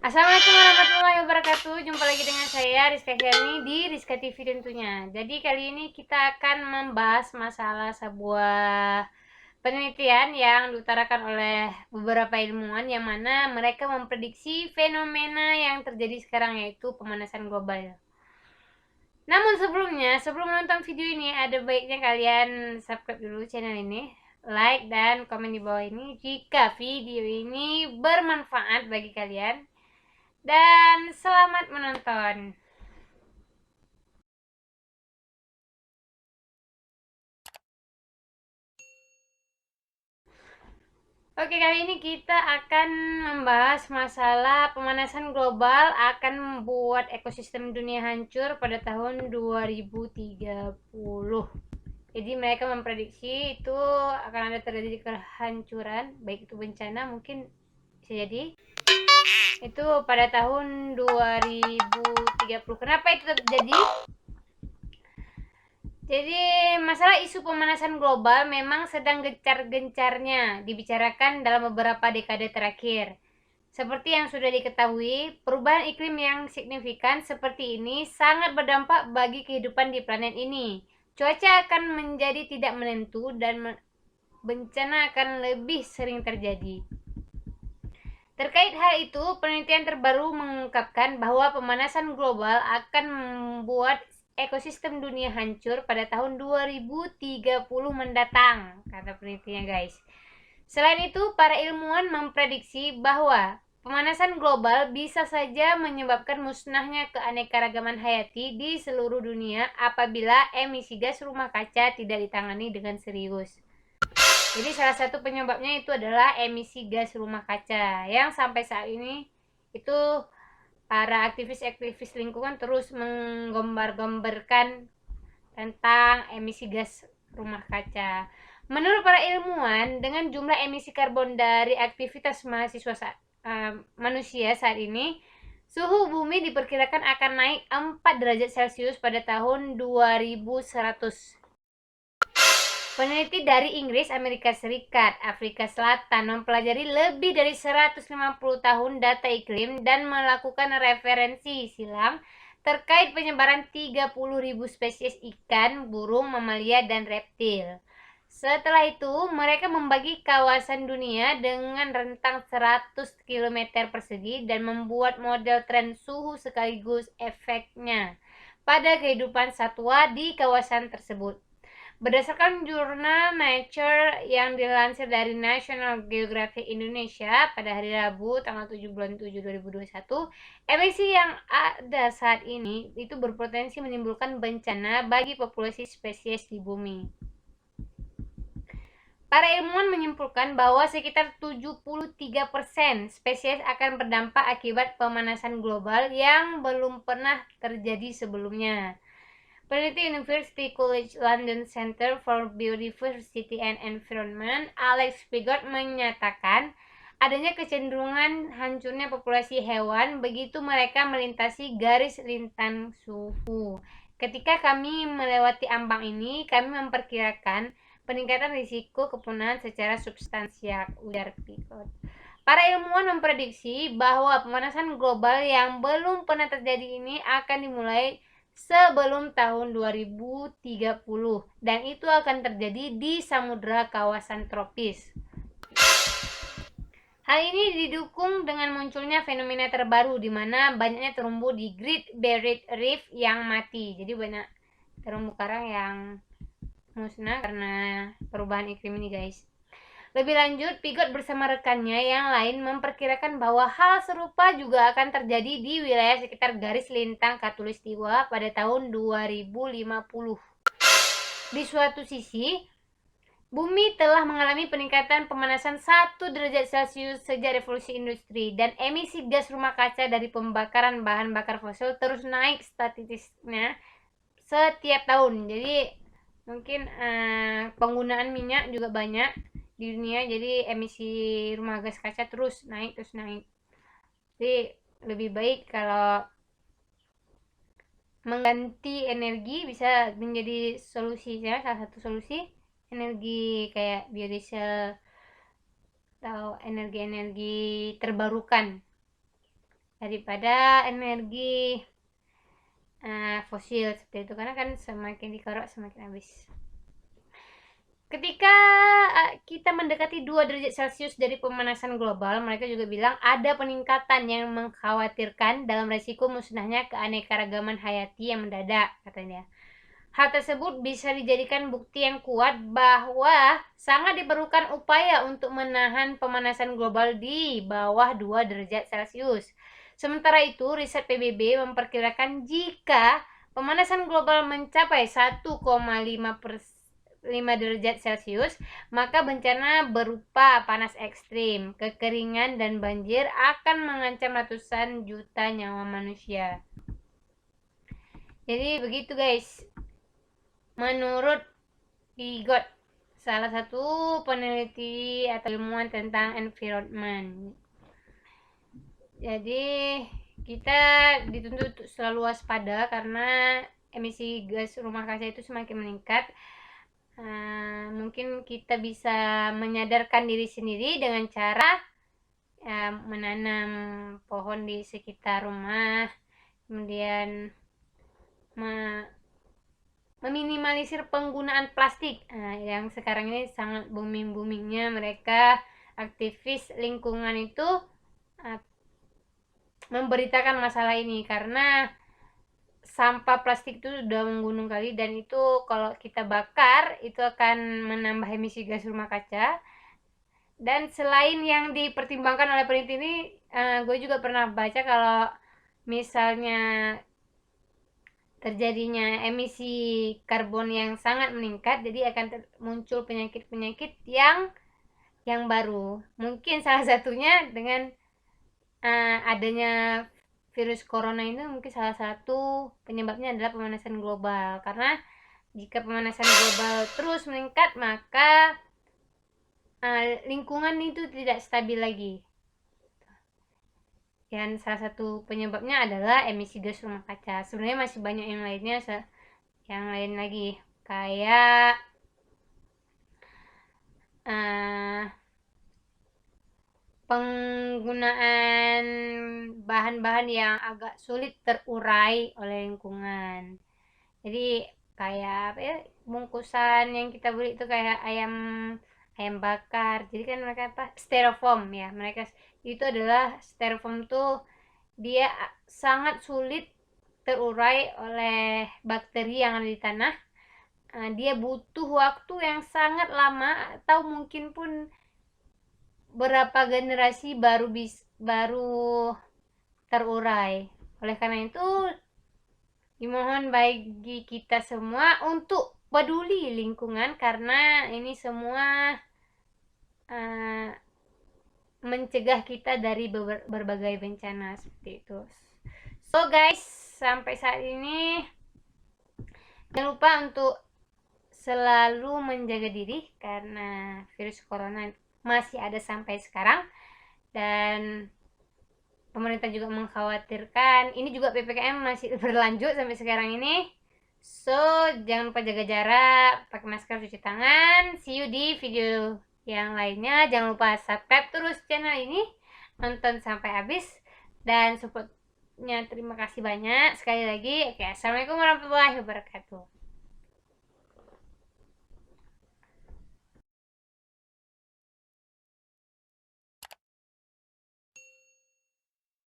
Assalamualaikum warahmatullahi wabarakatuh. Jumpa lagi dengan saya Rizka Helmi di Rizka TV tentunya. Jadi kali ini kita akan membahas masalah sebuah penelitian yang diutarakan oleh beberapa ilmuwan yang mana mereka memprediksi fenomena yang terjadi sekarang, yaitu pemanasan global. Namun sebelum menonton video ini, ada baiknya kalian subscribe dulu channel ini, like dan komen di bawah ini jika video ini bermanfaat bagi kalian. Dan selamat menonton. Oke, kali ini kita akan membahas masalah pemanasan global akan membuat ekosistem dunia hancur pada tahun 2030. Jadi mereka memprediksi itu akan ada terjadi kehancuran, baik itu bencana, mungkin bisa jadi itu pada tahun 2030. Kenapa itu terjadi? Jadi masalah isu pemanasan global memang sedang gencar-gencarnya dibicarakan dalam beberapa dekade terakhir. Seperti yang sudah diketahui, perubahan iklim yang signifikan seperti ini sangat berdampak bagi kehidupan di planet ini. Cuaca akan menjadi tidak menentu dan bencana akan lebih sering terjadi. Terkait hal itu, penelitian terbaru mengungkapkan bahwa pemanasan global akan membuat ekosistem dunia hancur pada tahun 2030 mendatang, kata penelitinya, guys. Selain itu, para ilmuwan memprediksi bahwa pemanasan global bisa saja menyebabkan musnahnya keanekaragaman hayati di seluruh dunia apabila emisi gas rumah kaca tidak ditangani dengan serius. Jadi salah satu penyebabnya itu adalah emisi gas rumah kaca yang sampai saat ini itu para aktivis-aktivis lingkungan terus menggambar-gambarkan tentang emisi gas rumah kaca. Menurut para ilmuwan, dengan jumlah emisi karbon dari aktivitas manusia saat ini, suhu bumi diperkirakan akan naik 4 derajat Celcius pada tahun 2100. Peneliti dari Inggris, Amerika Serikat, Afrika Selatan mempelajari lebih dari 150 tahun data iklim dan melakukan referensi silang terkait penyebaran 30.000 spesies ikan, burung, mamalia, dan reptil. Setelah itu, mereka membagi kawasan dunia dengan rentang 100 km persegi dan membuat model tren suhu sekaligus efeknya pada kehidupan satwa di kawasan tersebut. Berdasarkan jurnal Nature yang dilansir dari National Geographic Indonesia pada hari Rabu tanggal 7 bulan 7 2021, emisi yang ada saat ini itu berpotensi menimbulkan bencana bagi populasi spesies di bumi. Para ilmuwan menyimpulkan bahwa sekitar 73% spesies akan berdampak akibat pemanasan global yang belum pernah terjadi sebelumnya. Peneliti University College London Center for Biodiversity and Environment, Alex Pigott, menyatakan adanya kecenderungan hancurnya populasi hewan begitu mereka melintasi garis lintang suhu. Ketika kami melewati ambang ini, kami memperkirakan peningkatan risiko kepunahan secara substansial, ujar Pigott. Para ilmuwan memprediksi bahwa pemanasan global yang belum pernah terjadi ini akan dimulai sebelum tahun 2030 dan itu akan terjadi di samudra kawasan tropis. Hal ini didukung dengan munculnya fenomena terbaru di mana banyaknya terumbu di Great Barrier Reef yang mati. Jadi banyak terumbu karang yang musnah karena perubahan iklim ini, guys. Lebih lanjut, Pigott bersama rekannya yang lain memperkirakan bahwa hal serupa juga akan terjadi di wilayah sekitar garis lintang Khatulistiwa pada tahun 2050. Di suatu sisi, bumi telah mengalami peningkatan pemanasan 1 derajat Celcius sejak revolusi industri dan emisi gas rumah kaca dari pembakaran bahan bakar fosil terus naik statistiknya setiap tahun. Jadi mungkin penggunaan minyak juga banyak di dunia, jadi emisi rumah gas kaca terus naik. Jadi lebih baik kalau mengganti energi bisa menjadi solusinya, salah satu solusi energi kayak biodiesel atau energi-energi terbarukan daripada energi fosil seperti itu, karena kan semakin dikorek semakin habis. Ketika kita mendekati 2 derajat Celcius dari pemanasan global, mereka juga bilang ada peningkatan yang mengkhawatirkan dalam resiko musnahnya keanekaragaman hayati yang mendadak, katanya. Hal tersebut bisa dijadikan bukti yang kuat bahwa sangat diperlukan upaya untuk menahan pemanasan global di bawah 2 derajat Celcius. Sementara itu, riset PBB memperkirakan jika pemanasan global mencapai 1,5 derajat Celcius, maka bencana berupa panas ekstrim, kekeringan, dan banjir akan mengancam ratusan juta nyawa manusia. Jadi begitu guys. Menurut Pigot, salah satu peneliti atau ilmuwan tentang environment. Jadi kita dituntut untuk selalu waspada karena emisi gas rumah kaca itu semakin meningkat. Mungkin kita bisa menyadarkan diri sendiri dengan cara menanam pohon di sekitar rumah, kemudian meminimalisir penggunaan plastik. Yang sekarang ini sangat boomingnya mereka aktivis lingkungan itu memberitakan masalah ini, karena sampah plastik itu sudah menggunung kali, dan itu kalau kita bakar itu akan menambah emisi gas rumah kaca. Dan selain yang dipertimbangkan oleh peneliti ini, gue juga pernah baca kalau misalnya terjadinya emisi karbon yang sangat meningkat, jadi akan muncul penyakit-penyakit yang baru. Mungkin salah satunya dengan adanya virus corona ini, mungkin salah satu penyebabnya adalah pemanasan global. Karena jika pemanasan global terus meningkat, maka lingkungan itu tidak stabil lagi. Dan salah satu penyebabnya adalah emisi gas rumah kaca. Sebenarnya masih banyak yang lainnya, yang lain lagi, kayak penggunaan bahan-bahan yang agak sulit terurai oleh lingkungan. Jadi kayak apa ya, bungkusan yang kita beli itu kayak ayam bakar. Jadi kan mereka styrofoam ya, mereka itu adalah styrofoam tuh dia sangat sulit terurai oleh bakteri yang ada di tanah. Dia butuh waktu yang sangat lama, atau mungkin pun berapa generasi baru terurai. Oleh karena itu, dimohon bagi kita semua untuk peduli lingkungan, karena ini semua mencegah kita dari berbagai bencana seperti itu. So guys, sampai saat ini jangan lupa untuk selalu menjaga diri, karena virus corona masih ada sampai sekarang, dan pemerintah juga mengkhawatirkan ini juga PPKM masih berlanjut sampai sekarang ini. So jangan lupa jaga jarak, pakai masker, cuci tangan. See you di video yang lainnya. Jangan lupa subscribe terus channel ini, nonton sampai habis, dan supportnya terima kasih banyak sekali lagi. Oke, assalamualaikum warahmatullahi wabarakatuh.